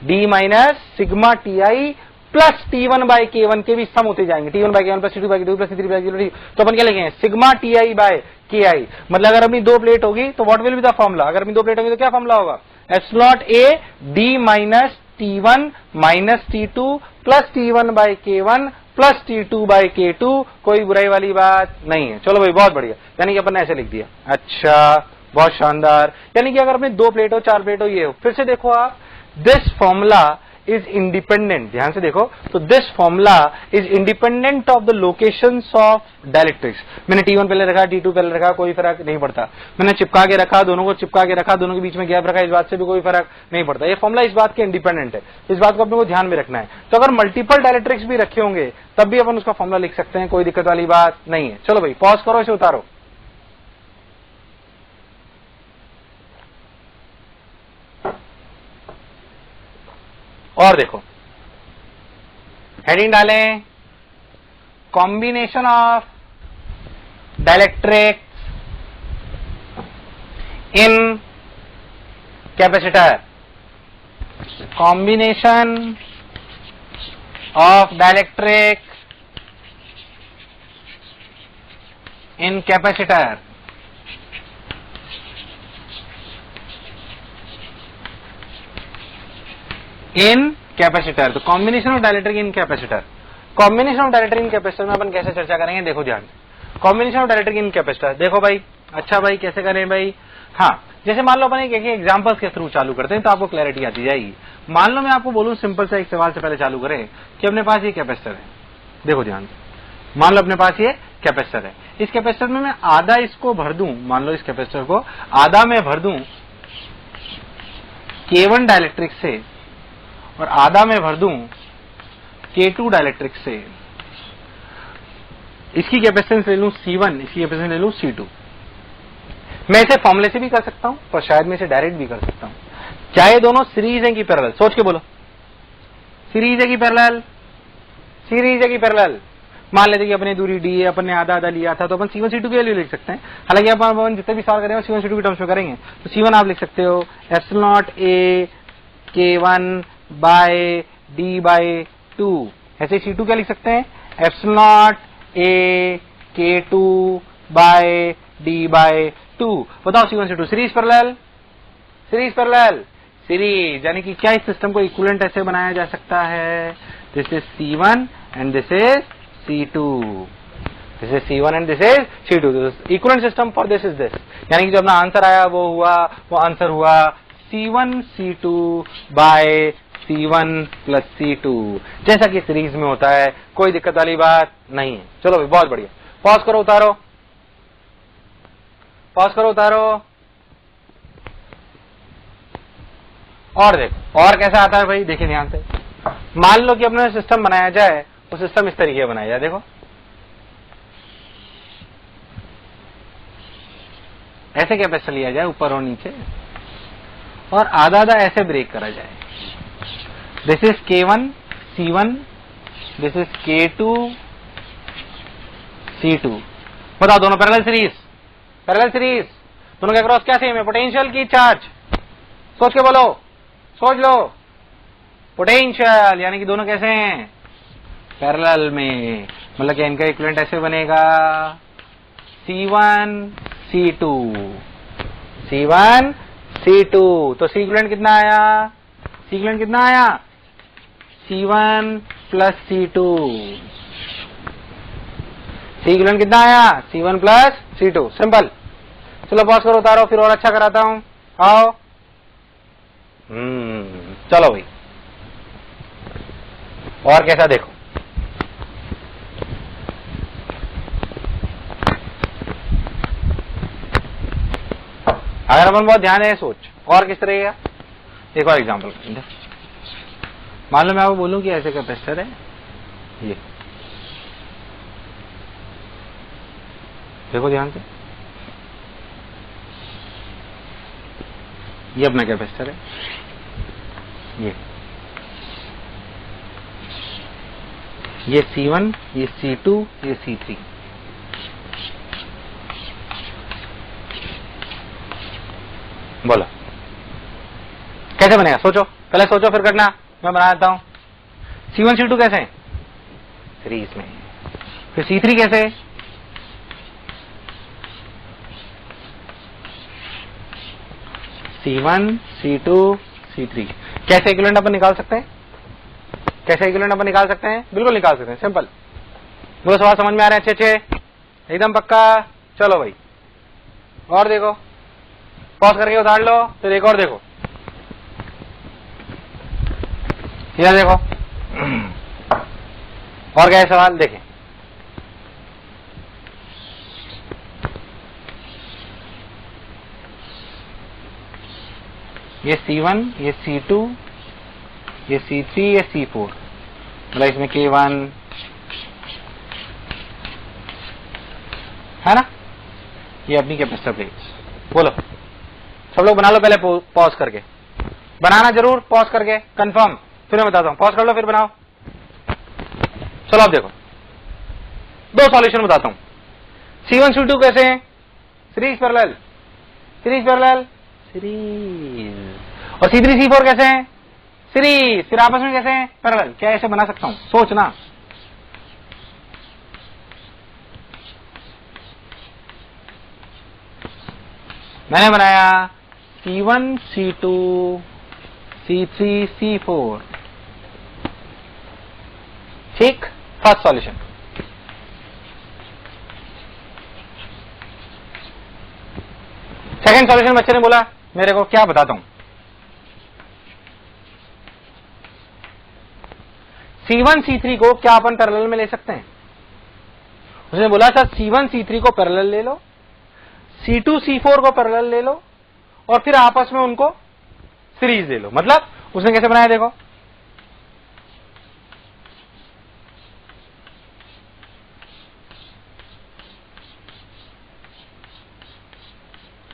D minus sigma T I plus T1 by K1 के भी सम होते जाएंगे, T1 by K1 plus T2 by K2 plus T3 by K2। तो अपन क्या लिखेंगे? सिग्मा टी आई बाय के आई। मतलब अगर अपनी दो प्लेट होगी तो what will be the formula? अगर अपनी दो प्लेट होगी तो क्या फॉर्मूला होगा? S not A D minus T1 minus T2 plus T1 by K1 plus T2 by K2। कोई बुराई वाली बात नहीं है। चलो भाई बहुत बढ़िया, यानी कि अपन ने ऐसे लिख दिया। अच्छा बहुत शानदार, यानी कि अगर अपने दो प्लेट हो चार प्लेट हो ये हो। फिर से देखो आप, दिस फॉर्मूला इज इंडिपेंडेंट, ध्यान से देखो तो this formula is independent of the locations of dielectrics. मैंने T1 पहले रखा T2 पहले रखा कोई फर्क नहीं पड़ता, मैंने चिपका के रखा दोनों को चिपका के रखा, दोनों के बीच में गैप रखा, इस बात से भी कोई फर्क नहीं पड़ता। ये फॉर्मूला इस बात के इंडिपेंडेंट है, इस बात को अपने को ध्यान में रखना है। तो अगर मल्टीपल डायलेक्ट्रिक्स भी रखे होंगे तब भी अपन उसका फॉर्मूला लिख सकते हैं, कोई दिक्कत वाली बात नहीं है। चलो भाई पॉज करो, इसे उतारो। और देखो हेडिंग डालें, combination of dielectric in capacitor, combination of dielectric in capacitor. In capacitor, तो combination of dielectric in capacitor. Combination of dielectric in capacitor में अपन कैसे चर्चा करेंगे? देखो ध्यान, combination of dielectric in capacitor. देखो भाई, अच्छा भाई कैसे करें भाई? हाँ जैसे मान लो अपन एक एग्जांपल्स के थ्रू चालू करते हैं तो आपको क्लैरिटी आती जाएगी। मान लो मैं आपको बोलूं सिंपल सा एक सवाल से पहले चालू करें कि अपने पास ये कैपेसिटर है, देखो ध्यान से, मान लो अपने पास ये कैपेसिटर है, इस कैपेसिटर में मैं आधा इसको भर दूं, मान लो इस कैपेसिटर को आधा मैं भर दूं K1 डाइलेक्ट्रिक से और आधा मैं भर दूं K2 डाइलेक्ट्रिक से। इसकी कैपेसिटेंस ले लूं C1, इसकी कैपेसिटेंस ले लूं C2। मैं इसे फॉर्मूले से भी कर सकता हूं पर शायद मैं इसे डायरेक्ट भी कर सकता हूं। क्या ये दोनों सीरीज है कि पैरेलल? सोच के बोलो, सीरीज है कि पैरेलल? सीरीज है कि पैरेलल? मान लेते कि अपनी दूरी d है, अपन ने आधा आधा लिया था तो अपन C1 C2 की वैल्यू लिख सकते हैं। हालांकि अपन जितने भी सवाल करेंगे C1 C2 के टर्म्स में करेंगे तो C1 आप लिख सकते हो epsilon naught a K1 by d by 2। ऐसे C2 क्या लिख सकते हैं? Epsilon naught a K2 by d by 2। बताओ C1 C2 series parallel? Series parallel? Series, यानी कि क्या इस सिस्टम को इक्विवेलेंट ऐसे बनाया जा सकता है, this is C1 and this is C2, this is C1 and this is C2, equivalent system for this is this. यानी कि जो अपना आंसर आया वो आंसर हुआ C1 C2 bye C1 plus C2, जैसा कि सीरीज में होता है, कोई दिक्कत वाली बात नहीं है। चलो भाई बहुत बढ़िया, पॉज करो उतारो, पॉज करो उतारो, और देखो और कैसा आता है भाई, देखिए ध्यान से। मान लो कि अपना सिस्टम बनाया जाए, वो सिस्टम इस तरीके बनाया जाए, देखो ऐसे कैपेसिटर लिया जाए ऊपर और नीचे और आधा आधा ऐसे ब्रेक करा जाए। This is K1 C1, this is K2 C2। बताओ दोनों पैरेलल सीरीज? पैरेलल सीरीज, दोनों के अक्रॉस क्या सेम है? पोटेंशियल की चार्ज? सोच के बोलो, सोच लो, पोटेंशियल, यानी कि दोनों कैसे हैं? पैरेलल में। मतलब कि इनका इक्विवेलेंट ऐसे बनेगा C1 C2, C1 C2। तो C इक्विवेलेंट कितना आया? C इक्विवेलेंट कितना आया? C1 plus C2। C equivalent कितना आया? C1 plus C2, simple. चलो पॉज करो उतारो, फिर और अच्छा कराता हूं, आओ। चलो भाई और कैसा देखो, अगर अपन बहुत ध्यान है सोच और किस तरह का, एक और एग्जांपल। मान लो मैं आपको बोलूं कि ऐसे कैपेसिटर है, ये देखो ध्यान से, ये अपना कैपेसिटर है, ये C1, ये C2, ये C3। बोलो कैसे बनेगा? सोचो, पहले सोचो फिर करना, मैं बना देता हूं। C1 C2 कैसे हैं? सीरीज में। फिर C3 कैसे? C1 C2 C3। कैसे इक्विवेलेंट अपन निकाल सकते हैं? कैसे इक्विवेलेंट अपन निकाल सकते हैं? बिल्कुल निकाल सकते हैं, सिंपल। बोलो सवाल समझ में आ रहे हैं? अच्छे अच्छे, एकदम पक्का। चलो भाई और देखो, पॉज करके उतार लो, फिर एक और देखो, यह देखो और क्या है सवाल, देखें। ये C1, ये C2, ये C3, ये C4, मतलब इसमें K1 है ना, ये अपनी कैपेसिटर प्लेट्स। बोलो सब लोग बना लो, पहले पॉज करके बनाना, जरूर पॉज करके कंफर्म, फिर मैं बताता हूं। पॉज कर लो फिर बनाओ। चलो अब देखो, दो सॉल्यूशन बताता हूं। C1 C2 कैसे हैं? Series parallel, series parallel, series. और C3 C4 कैसे हैं? सीरीज। फिर आपस में कैसे हैं? पैरेलल। क्या ऐसे बना सकता हूं? सोचना। मैंने बनाया C1 C2 C3 C4, ठीक, फर्स्ट सॉल्यूशन। सेकंड सॉल्यूशन बच्चे ने बोला मेरे को, क्या बताता हूं, C1 C3 को क्या अपन पैरेलल में ले सकते हैं? उसने बोला सर C1 C3 को पैरेलल ले लो, C2 C4 को पैरेलल ले लो और फिर आपस में उनको सीरीज ले लो। मतलब उसने कैसे बनाया देखो,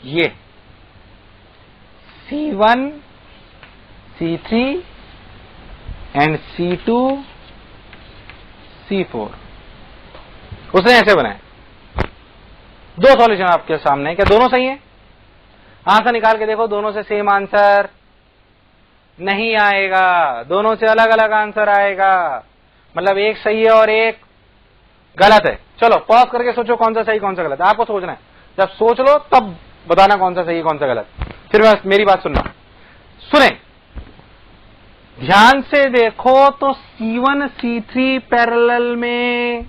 ये C1 C3 and C2 C4 उसने ऐसे बनाया। दो सॉल्यूशन आपके सामने, क्या दोनों सही है? आंसर निकाल के देखो, दोनों से सेम आंसर नहीं आएगा, दोनों से अलग अलग आंसर आएगा। मतलब एक सही है और एक गलत है। चलो पॉज करके सोचो कौन सा सही कौन सा गलत है, आपको सोचना है। जब सोच लो तब बताना कौन सा सही है कौन सा गलत। फिर बस मेरी बात सुनना, सुने ध्यान से देखो तो C1 C3 पैरेलल में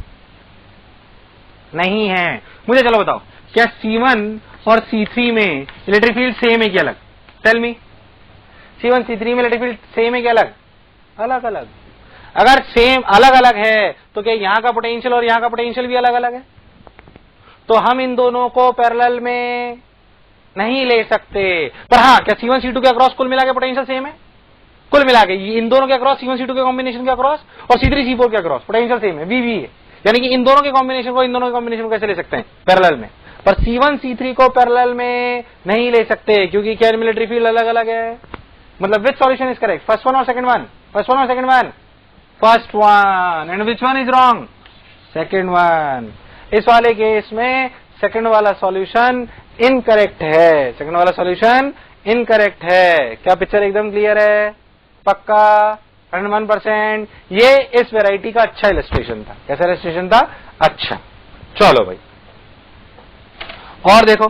नहीं है। मुझे चलो बताओ, क्या C1 और C3 में इलेक्ट्रिक फील्ड सेम है क्या अलग? टेल मी, C1 C3 में इलेक्ट्रिक फील्ड सेम है क्या अलग? अलग अलग। अगर सेम अलग अलग है तो क्या यहां का पोटेंशियल और यहां का पोटेंशियल भी अलग अलग है? तो हम इन दोनों को पैरेलल में नहीं ले सकते। पर हाँ, क्या C1 C2 के अक्रॉस कुल मिला के पोटेंशियल सेम है? कुल मिला के इन दोनों के अक्रॉस C1 C2 के कॉम्बिनेशन के अक्रॉस और C3 C4 के अक्रॉस पोटेंशियल सेम है, V है। यानी कि इन दोनों के कॉम्बिनेशन को इन दोनों के कॉम्बिनेशन को कैसे ले सकते हैं? पैरेलल में। पर C1 C3 को पैरेलल में नहीं ले सकते क्योंकि क्या मिलिट्री फील्ड अलग अलग है। मतलब which solution is correct, first one और सेकंड वन? फर्स्ट वन और second one? First one. And which one is wrong? Second one. इस वाले केस में सेकंड वाला सॉल्यूशन इनकरेक्ट है, सेकंड वाला सॉल्यूशन इनकरेक्ट है। क्या पिक्चर एकदम क्लियर है? पक्का 101%। ये इस वैरायटी का अच्छा इलस्ट्रेशन था। कैसा इलस्ट्रेशन था? अच्छा। चलो भाई और देखो,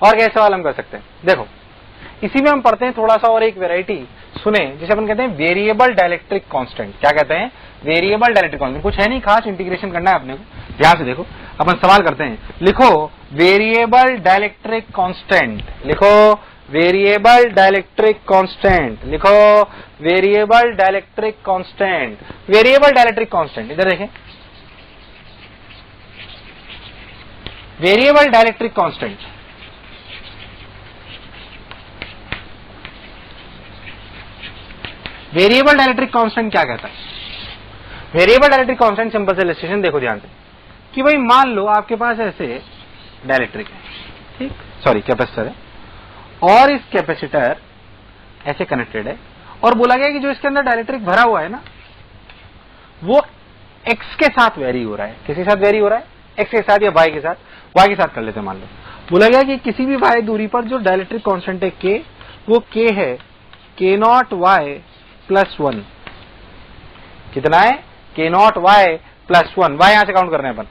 और क्या सवाल हम कर सकते हैं? देखो इसी में हम पढ़ते हैं थोड़ा सा और एक वैरायटी, सुने, जिसे अपन कहते हैं वेरिएबल डाइलेक्ट्रिक कांस्टेंट। क्या कहते हैं? Variable dielectric constant. कुछ है नहीं खास, इंटीग्रेशन करना है अपने को। ध्यान से देखो, अपन सवाल करते हैं, लिखो वेरिएबल डाइलेक्ट्रिक कांस्टेंट, लिखो वेरिएबल डाइलेक्ट्रिक कांस्टेंट, लिखो variable dielectric constant. Variable dielectric constant, इधर देखें, variable dielectric constant. Variable dielectric constant क्या कहता है? वेरिएबल डाइलेक्ट्रिक कांस्टेंट सिंपल से इलस्ट्रेशन देखो ध्यान से, कि भाई मान लो आपके पास ऐसे डाइलेक्ट्रिक है, ठीक, सॉरी कैपेसिटर है, और इस कैपेसिटर ऐसे कनेक्टेड है और बोला गया कि जो इसके अंदर डाइलेक्ट्रिक भरा हुआ है ना, वो एक्स के साथ वेरी हो रहा है। किसी साथ वेरी हो रहा है? एक्स के साथ या वाई के साथ? वाई के साथ कर लेते हैं मान लो। बोला गया कि किसी भी वाई दूरी पर जो डाइलेक्ट्रिक कांस्टेंट है के, वो के है K0y प्लस 1। कितना है? K0y plus 1। वाई यहां से काउंट करने अपन,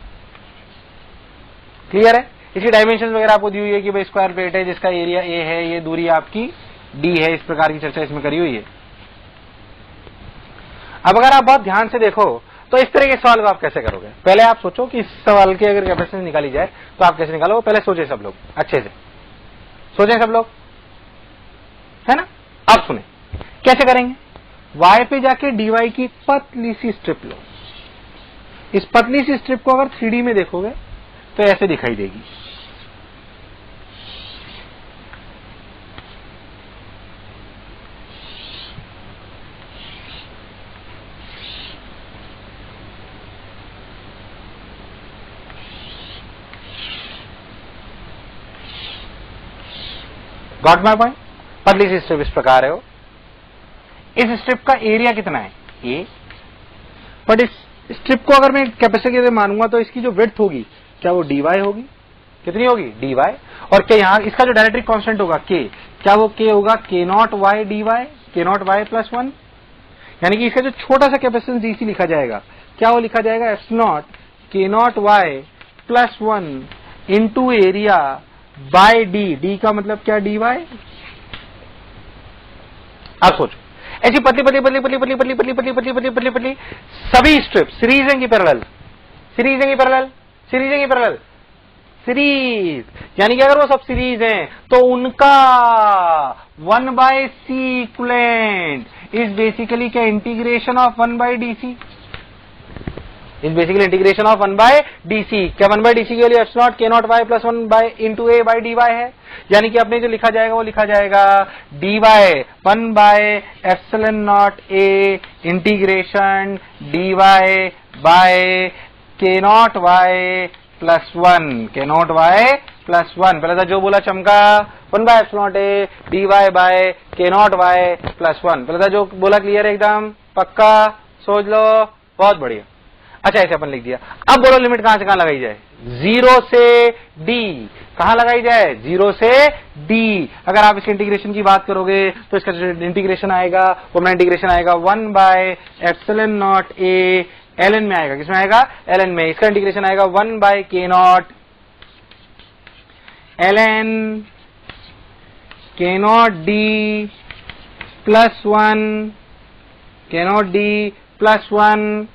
क्लियर है? इसकी डायमेंशन वगैरह आपको दी हुई है कि भाई स्क्वायर प्लेट है जिसका एरिया ए है, ये दूरी आपकी डी है। इस प्रकार की चर्चा इसमें करी हुई है। अब अगर आप बहुत ध्यान से देखो तो इस तरह के सवाल को आप कैसे करोगे? पहले आप सोचो कि इस सवाल की अगर कैपेसिटेंस निकाली जाए तो आप कैसे निकालोगे? पहले सोचे सब लोग, अच्छे से सोचे सब लोग, है ना? अब सुने कैसे करेंगे। y पे जाके dy की पतली सी स्ट्रिप लो। इस पतली सी स्ट्रिप को अगर 3D में देखोगे तो ऐसे दिखाई देगी। Got my point? पतली सी स्ट्रिप इस प्रकार है। इस स्ट्रिप का एरिया कितना है? ए। बट इस स्ट्रिप को अगर मैं कैपेसिटी के मानूंगा तो इसकी जो विड्थ होगी क्या वो dy होगी? कितनी होगी? dy। और क्या यहां इसका जो डाइलेक्ट्रिक कांस्टेंट होगा k, क्या वो k होगा K0y dy, K0y प्लस 1? यानी कि इसका जो छोटा सा कैपेसिटेंस dc लिखा जाएगा, क्या वो लिखा जाएगा f0 K0y plus 1 into area bye D का मतलब क्या? dy। आप सोचो ऐसी पतली पतली पतली पतली पतली पतली पतली पतली पतली पतली पतली पतली सभी स्ट्रिप सीरीज हैं कि पैरेलल? सीरीज हैं कि पैरेलल? सीरीज हैं कि पैरेलल? सीरीज, यानी कि अगर वो सब सीरीज हैं तो उनका 1/c इक्विवेलेंट इज बेसिकली क्या integration of 1/dc, is basically integration of 1/dc। क्या 1/dc के लिए एप्स नॉट के नॉट वाई प्लस 1/a/dy है, यानी कि अपने जो लिखा जाएगा वो लिखा जाएगा dy 1/ε0a integration dy by K naught Y plus 1, K naught Y plus 1। पहले था जो बोला चमका 1/ε0a dy by K naught Y plus 1। पहले था जो बोला क्लियर है एकदम पक्का, सोच लो, बहुत बढ़िया। अच्छा ऐसे अपन लिख दिया। अब बोलो लिमिट कहां से कहां लगाई जाए, 0 से d, कहां लगाई जाए 0 से d। अगर आप इसके इंटीग्रेशन की बात करोगे तो इसका इंटीग्रेशन आएगा, वो अपना इंटीग्रेशन आएगा 1/ε0a ln में आएगा, किसमें आएगा ln में। इसका इंटीग्रेशन आएगा 1/k0 ln k0 d plus 1 k0 d plus 1,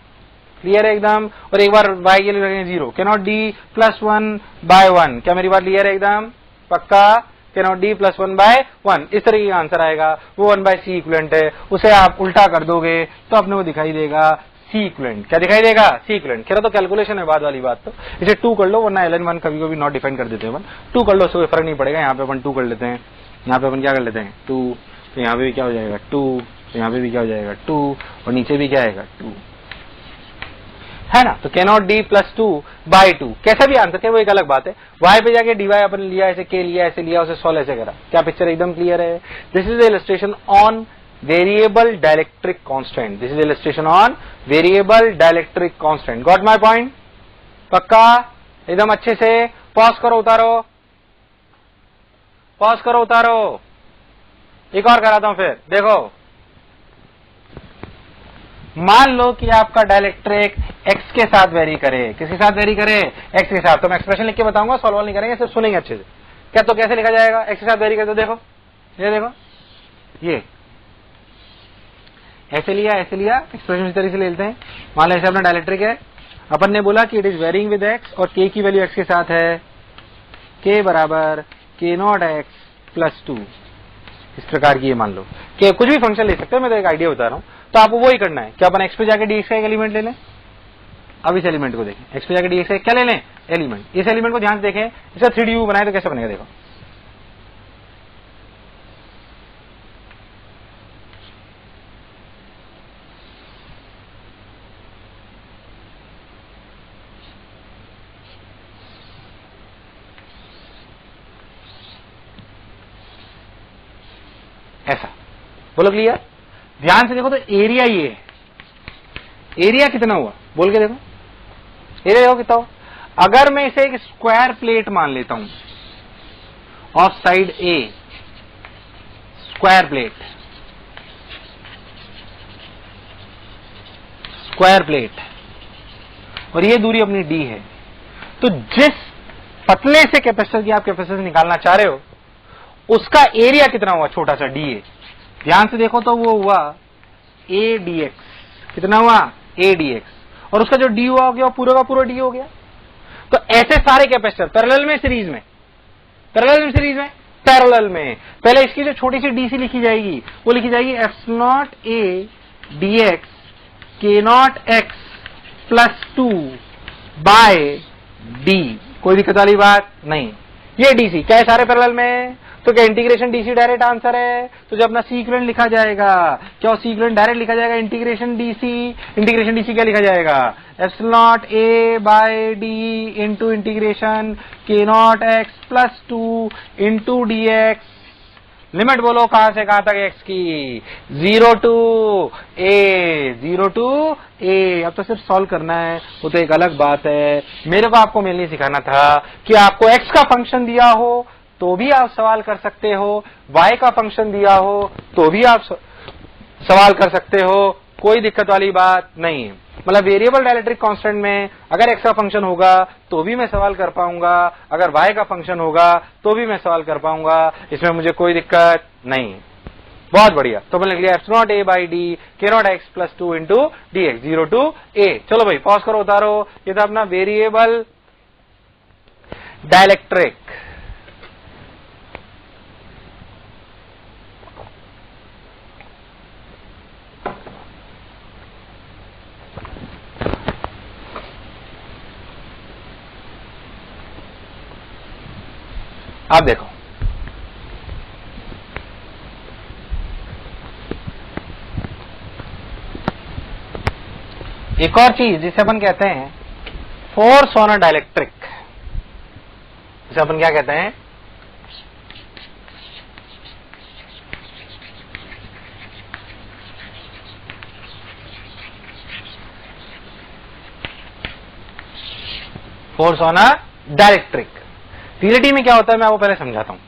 clear है एकदम। और एक बार y के लिए लगेंगे 0, कैनॉट d प्लस 1/1। क्या मेरी बात क्लियर है एकदम पक्का, कैनॉट d प्लस 1/1। इस तरीके का आंसर आएगा, वो 1/c इक्विवेलेंट है। उसे आप उल्टा कर दोगे तो अपने को दिखाई देगा c इक्विवेलेंट। क्या दिखाई देगा c इक्विवेलेंट। कह रहा तो कैलकुलेशन है बाद वाली बात, तो इसे 2 कर लो, वरना ln1 कभी कभी नॉट डिफाइन कर देते हैं अपन। 2 कर लो, उससे कोई फर्क नहीं पड़ेगा। यहाँ पे अपन 2 कर लेते हैं, यहाँ पे अपन क्या कर लेते हैं 2, तो यहाँ पे भी क्या हो जाएगा 2, तो यहाँ पे भी क्या हो जाएगा 2, और नीचे भी क्या आएगा 2, है ना। तो कैनॉट डी प्लस 2/2, कैसा भी आंसर है वो एक अलग बात है। y पे जाके dy अपन लिया, ऐसे k लिया, ऐसे लिया, उसे सॉल्व ऐसे करा। क्या पिक्चर एकदम क्लियर है। This is illustration on variable dielectric constant, this is illustration on variable dielectric constant. Got my point पक्का एकदम अच्छे से। पॉज करो उतारो, पॉज करो उतारो, एक और कराता हूं फिर देखो। मान लो कि आपका डाइलेक्ट्रिक x के साथ वेरी करे, किसके साथ वेरी करे x के साथ। तो मैं एक्सप्रेशन लिख के बताऊंगा, सॉल्व नहीं करेंगे, सिर्फ सुनेंगे अच्छे से। क्या तो कैसे लिखा जाएगा x के साथ वेरी करे, तो देखो ये देखो, ये ऐसे लिया, ऐसे लिया, एक्सप्रेशन इस तरीके से ले लेते हैं। मान लो ऐसे अपना डाइलेक्ट्रिक है, अपन ने बोला कि it is varying with x और k की वैल्यू x के साथ है, k बराबर k0x प्लस 2, इस प्रकार की ये मान लो कि कुछ भी फंक्शन ले सकते हो, मैं तो एक आइडिया बता रहा हूं। तो आपको वो ही करना है कि अपन x पे जाके dx का एक एलिमेंट ले लें। अब इस एलिमेंट को देखें, x पे जाके dx का क्या ले लें एलिमेंट। इस एलिमेंट को ध्यान से देखें, इसका 3D बनाए तो कैसे बनेगा देखो। ऐसा बोलो क्लियर, ध्यान से देखो। तो एरिया ये है, एरिया कितना हुआ बोल के देखो, एरिया देखो कितना हुआ। अगर मैं इसे एक स्क्वायर प्लेट मान लेता हूं of side A, square plate, square plate, और ये दूरी अपनी डी है, तो जिस पतले से कैपेसिटर की आप कैपेसिटेंस निकालना चाह रहे हो उसका एरिया कितना हुआ, छोटा सा डी ए। ध्यान से देखो तो वो हुआ ए डी एक्स, कितना हुआ ए डी एक्स, और उसका जो डी हुआ हो गया पूरा का पूरा डी हो गया। तो ऐसे सारे कैपेसिटर पैरेलल में, सीरीज में, पैरेलल में, सीरीज में, पैरेलल में। पहले इसकी जो छोटी सी डीसी लिखी जाएगी वो लिखी जाएगी f0 a dx k0 x plus 2 by D. कोई दिक्कत वाली बात नहीं। ये डीसी क्या है सारे पैरेलल में, तो क्या इंटीग्रेशन डीसी डायरेक्ट आंसर है। तो जब अपना सी इक्विवेलेंट लिखा जाएगा, क्या सी इक्विवेलेंट डायरेक्ट लिखा जाएगा इंटीग्रेशन डीसी। इंटीग्रेशन डीसी क्या लिखा जाएगा epsilon a by D into integration k0 x plus 2 into dx। Limit बोलो कहां से कहां तक x की, 0 टू a। अब तो सिर्फ सॉल्व करना है, वो तो एक अलग बात है। मेरे को आपको मेनली सिखाना था कि आपको x का फंक्शन दिया हो तो भी आप सवाल कर सकते हो, y का फंक्शन दिया हो तो भी आप सवाल कर सकते हो, कोई दिक्कत वाली बात नहीं है। मतलब वेरिएबल डाइलेक्ट्रिक कांस्टेंट में अगर x का फंक्शन होगा तो भी मैं सवाल कर पाऊंगा, अगर y का फंक्शन होगा तो भी मैं सवाल कर पाऊंगा, इसमें मुझे कोई दिक्कत नहीं है। बहुत बढ़िया। तो मैंने लिख लिया epsilon a by D k0 x plus 2 into dx, 0 to a। चलो भाई पॉज करो उतारो। ये था अपना वेरिएबल डाइलेक्ट्रिक। आप देखो, एक और चीज जिसे अपन कहते हैं फोर्स ऑन अ डाइलेक्ट्रिक, जिसे अपन क्या कहते हैं, force on a dielectric. Reality में क्या होता है मैं आपको पहले समझाता हूं।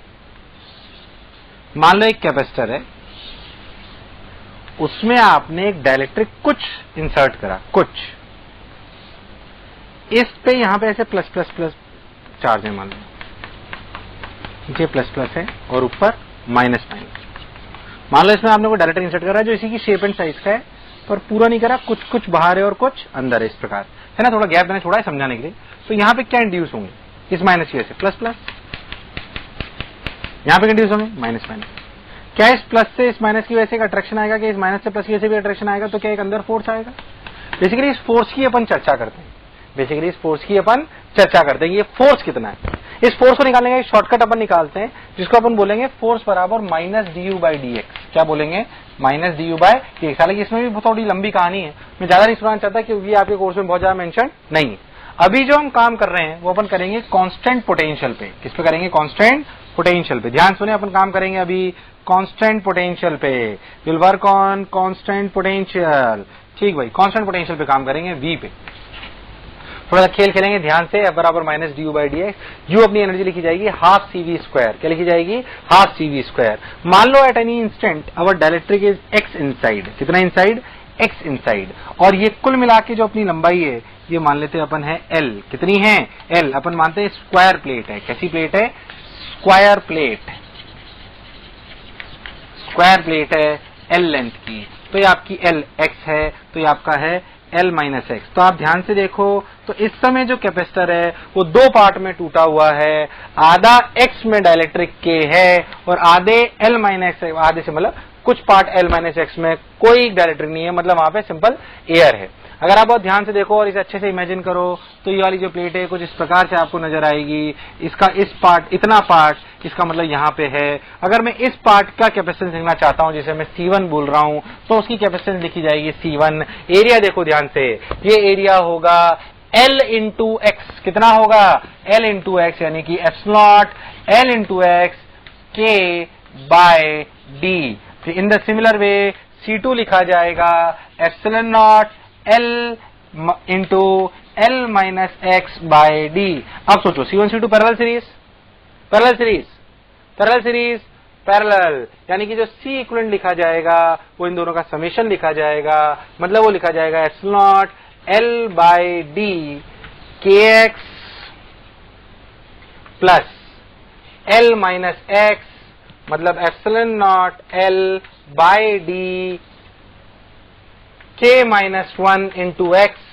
मान लो एक कैपेसिटर है, उसमें आपने एक डाइलेक्ट्रिक कुछ इंसर्ट करा, कुछ इस पे यहां पे ऐसे प्लस प्लस प्लस चार्ज है, मान लो नीचे प्लस प्लस है और ऊपर माइनस माइनस। मान लो इसमें आपने कोई डाइलेक्ट्रिक इंसर्ट करा जो इसी की शेप एंड साइज का है, पर पूरा नहीं करा, कुछ कुछ बाहर है और कुछ अंदर है, इस प्रकार है ना। थोड़ा गैप मैंने छोड़ा है समझाने के लिए। तो यहां पे क्या इंड्यूस होंगे, इस माइनस की वजह से प्लस प्लस, यहां पे इंड्यूस होंगे माइनस माइनस। क्या इस प्लस से इस माइनस की वजह से एक अट्रैक्शन आएगा, कि इस माइनस से प्लस की वजह से भी अट्रैक्शन आएगा, तो क्या एक अंदर फोर्स आएगा। बेसिकली इस फोर्स की अपन चर्चा करते हैं, बेसिकली इस फोर्स की अपन चर्चा करते हैं, ये फोर्स कितना है। इस फोर्स को निकालने का एक शॉर्टकट अपन निकालते हैं, जिसको अपन बोलेंगे फोर्स बराबर minus D you by D x. क्या बोलेंगे, minus D you by D x. हालांकि इसमें भी थोड़ी लंबी कहानी है, मैं ज्यादा नहीं सुनाना चाहता क्योंकि आपके कोर्स में बहुत ज्यादा मेंशन नहीं है। अभी जो हम काम कर रहे हैं वो अपन करेंगे कांस्टेंट पोटेंशियल पे। किस पे करेंगे, कांस्टेंट पोटेंशियल पे। ध्यान सुने, अपन काम करेंगे अभी कांस्टेंट पोटेंशियल पे। Will work on constant potential. ठीक भाई, कांस्टेंट पोटेंशियल पे काम करेंगे, वी पे थोड़ा सा खेल खेलेंगे ध्यान से। एफ बराबर minus D you by D x. You अपनी एनर्जी लिखी जाएगी हाफ सी वी स्क्वायर। क्या लिखी जाएगी, हाफ सी वी स्क्वायर। मान लो at any instant our dielectric is x inside. कितना इनसाइड, एक्स इनसाइड। और ये कुल मिला के जो अपनी लंबाई है ये मान लेते हैं अपन है एल। कितनी है, एल। अपन मानते हैं स्क्वायर प्लेट है। कैसी प्लेट है, स्क्वायर प्लेट। स्क्वायर प्लेट है एल लेंथ की, तो ये आपकी एल एक्स है, तो ये आपका है एल माइनस एक्स। तो आप ध्यान से देखो तो इस समय जो कैपेसिटर है वो दो पार्ट में टूटा हुआ है। आधा एक्स में डाइलेक्ट्रिक के है और आधे एल माइनस, आधे से मतलब कुछ पार्ट एल माइनस एक्स में कोई डाइलेक्ट्रिक नहीं है, मतलब वहां पे सिंपल एयर है। अगर आप बहुत ध्यान से देखो और इसे अच्छे से इमेजिन करो तो ये वाली जो प्लेट है कुछ इस प्रकार से आपको नजर आएगी। इसका इस पार्ट, इतना पार्ट, इसका मतलब यहाँ पे है। अगर मैं इस पार्ट का कैपेसिटेंस लिखना चाहता हूं, जिसे मैं C1 बोल रहा हूं, तो उसकी कैपेसिटेंस लिखी जाएगी C1। एरिया देखो ध्यान से, ये एरिया होगा L इंटू एक्स। कितना होगा, L इंटू एक्स, यानी कि epsilon L into X K by D. In the similar way C2 लिखा जाएगा epsilon not L into L minus X by D. अब सोचो C1 C2 parallel series, parallel series, parallel series, parallel, यानी कि जो C equivalent लिखा जाएगा वो इन दोनों का समेशन लिखा जाएगा। मतलब वो लिखा जाएगा epsilon not L by d k x plus L minus x, मतलब epsilon not L by d k minus 1 into x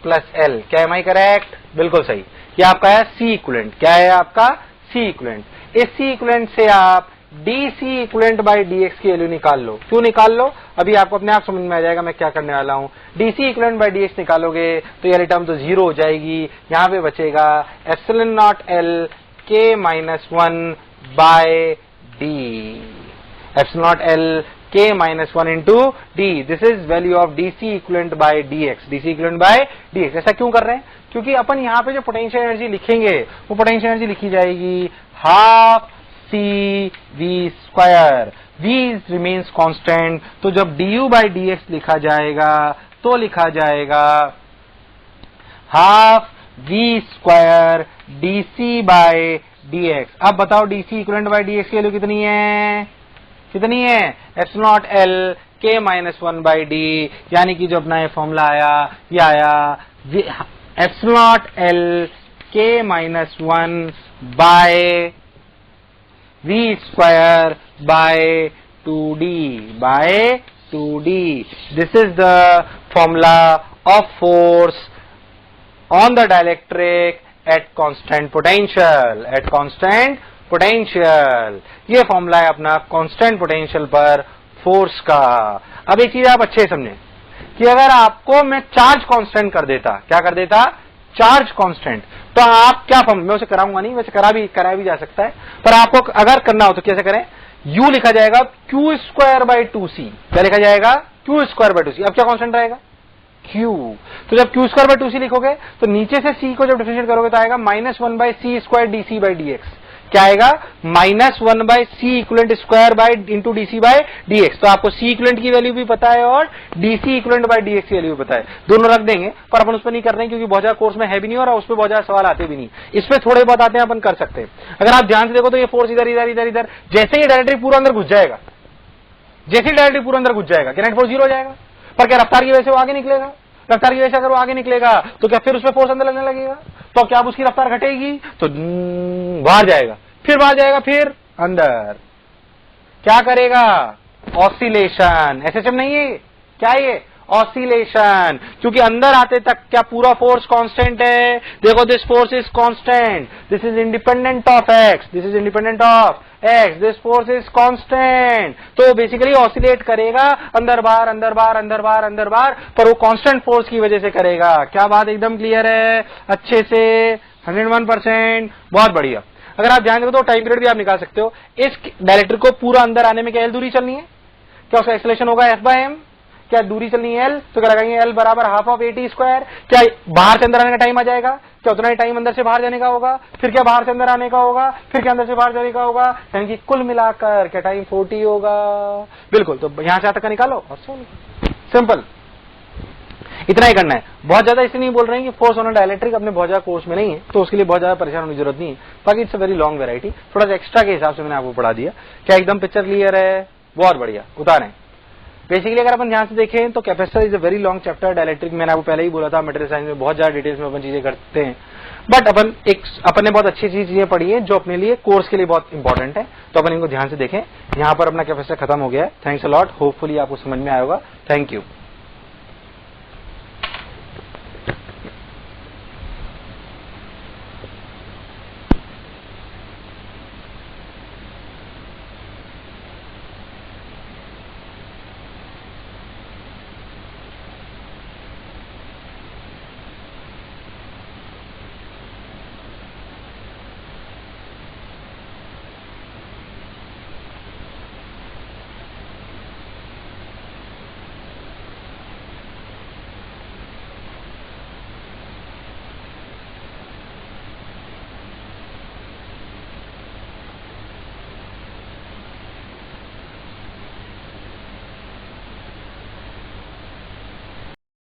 plus L. क्या है, करेक्ट, बिल्कुल सही। ये आपका है सी इक्विवेलेंट। क्या है आपका, सी इक्विवेलेंट। इस सी इक्विवेलेंट से आप D C equivalent by D X की वैल्यू निकाल लो। क्यों निकाल लो, अभी आपको अपने आप समझ में आ जाएगा मैं क्या करने वाला हूं। D C equivalent by D X निकालोगे तो ये टर्म तो जीरो हो जाएगी, यहां पे बचेगा epsilon naught L K minus 1 by D. Epsilon naught L k minus 1 into d. This is value of dc equivalent by dx. dc equivalent by dx. ऐसा क्यों कर रहे हैं, क्योंकि अपन यहाँ पे जो पोटेंशियल एनर्जी लिखेंगे वो पोटेंशियल एनर्जी लिखी जाएगी half C V square. v remains constant, तो जब du by dx लिखा जाएगा तो लिखा जाएगा half v square dc by dx। अब बताओ dc equivalent by dx की वैल्यू कितनी है, कितनी है, epsilon naught L K minus 1 by D. यानी कि जो अपना ये फॉर्मूला आया, ये आया epsilon naught L K minus 1 by V square by 2d, by 2d। This is the formula of force on the dielectric at constant potential, at constant potential. ये formula है अपना कांस्टेंट पोटेंशियल पर force का। अब एक चीज आप अच्छे समझें कि अगर आपको मैं चार्ज कांस्टेंट कर देता, क्या कर देता, चार्ज कांस्टेंट, तो आप क्या फॉर्म, मैं उसे कराऊंगा नहीं, वैसे कराया भी जा सकता है, पर आपको अगर करना हो तो कैसे करें, U लिखा जाएगा Q²/2C। क्या लिखा जाएगा, Q²/2C। अब क्या कांस्टेंट रहेगा, Q। तो जब Q²/2C लिखोगे तो नीचे से C को जब डिफरेंशिएट करोगे तो आएगा -1/C² dC/dx। क्या आएगा, -1/C equivalent square by into dC/dx। तो आपको C इक्वलेंट की वैल्यू भी पता है और DC इक्वलेंट बाय dx की वैल्यू भी पता है, दोनों रख देंगे, पर अपन उस पर नहीं कर रहे हैं क्योंकि बहुत ज्यादा कोर्स में है भी नहीं और उस पर बहुत ज्यादा सवाल आते भी नहीं। इसमें थोड़े बहुत आते हैं, अपन कर सकते हैं। अगर आप ध्यान से देखो तो ये फोर्स इधर इधर इधर इधर, जैसे ही डायरेक्टली पूरा अंदर घुस जाएगा, जैसे ही डायरेक्टली पूरा अंदर घुस जाएगा, क्या नेट फोर्स 0 हो जाएगा। पर क्या रफ्तार की वजह से वो आगे निकलेगा, रफ्तार की वजह से अगर वो आगे निकलेगा तो क्या फिर उसमें फोर्स अंदर लगने लगेगा, तो क्या अब उसकी रफ्तार घटेगी तो बाहर जाएगा, फिर बाहर जाएगा, फिर अंदर। क्या करेगा, ऑसिलेशन। एसएचएम नहीं है, क्या है ये, ऑसिलेशन। क्योंकि अंदर आते तक क्या पूरा फोर्स कांस्टेंट है, देखो this force is constant, this is independent of x, this is independent of x, this force is constant. तो बेसिकली ऑसिलेट करेगा, अंदर बाहर अंदर बाहर अंदर बाहर अंदर बाहर, पर वो कांस्टेंट फोर्स की वजह से करेगा। क्या बात एकदम क्लियर है, अच्छे से 101%, बहुत बढ़िया। अगर आप ध्यान देखो तो टाइम पीरियड भी आप निकाल सकते हो। इस डायरेक्टर को पूरा अंदर आने में क्या एल दूरी चलनी है, क्या उसका एक्सेलरेशन होगा F/m, क्या दूरी चलनी है L, तो क्या लगाएंगे L बराबर हाफ ऑफ AT स्क्वायर। क्या बाहर से अंदर आने का टाइम आ जाएगा, क्या उतना ही टाइम अंदर से बाहर जाने का होगा, फिर क्या बाहर से अंदर आने का होगा, फिर क्या अंदर से बाहर जाने का होगा, यानी कि कुल मिलाकर क्या टाइम 40 होगा। बिल्कुल, तो यहां से तक का निकालो और सिंपल, इतना ही करना है। बहुत ज्यादा इसलिए नहीं बोल रहे हैं कि फोर्स ऑन डाइलेक्ट्रिक अपने बहुत ज्यादा कोर्स में नहीं है, तो उसके लिए बहुत ज्यादा परेशान होने की जरूरत नहीं है। बाकी it's a very long variety, थोड़ा सा एक्स्ट्रा के हिसाब से मैंने आपको पढ़ा दिया। क्या एकदम पिक्चर क्लियर है, बहुत बढ़िया, उतारें। बेसिकली अगर अपन ध्यान से देखें तो capacitor is a very long chapter. Dielectric मैंने आपको पहले ही बोला था, मटेरियल साइंस में बहुत ज्यादा डिटेल्स में अपन चीजें करते हैं, बट अपन ने बहुत अच्छी चीजें पढ़ी है जो अपने लिए कोर्स के लिए बहुत इंपॉर्टेंट है, तो अपन इनको ध्यान से देखें। यहाँ पर अपना कैपेसिटर खत्म हो गया है। थैंक्स अ लॉट, होपफुली आपको समझ में आएगा। Thank you.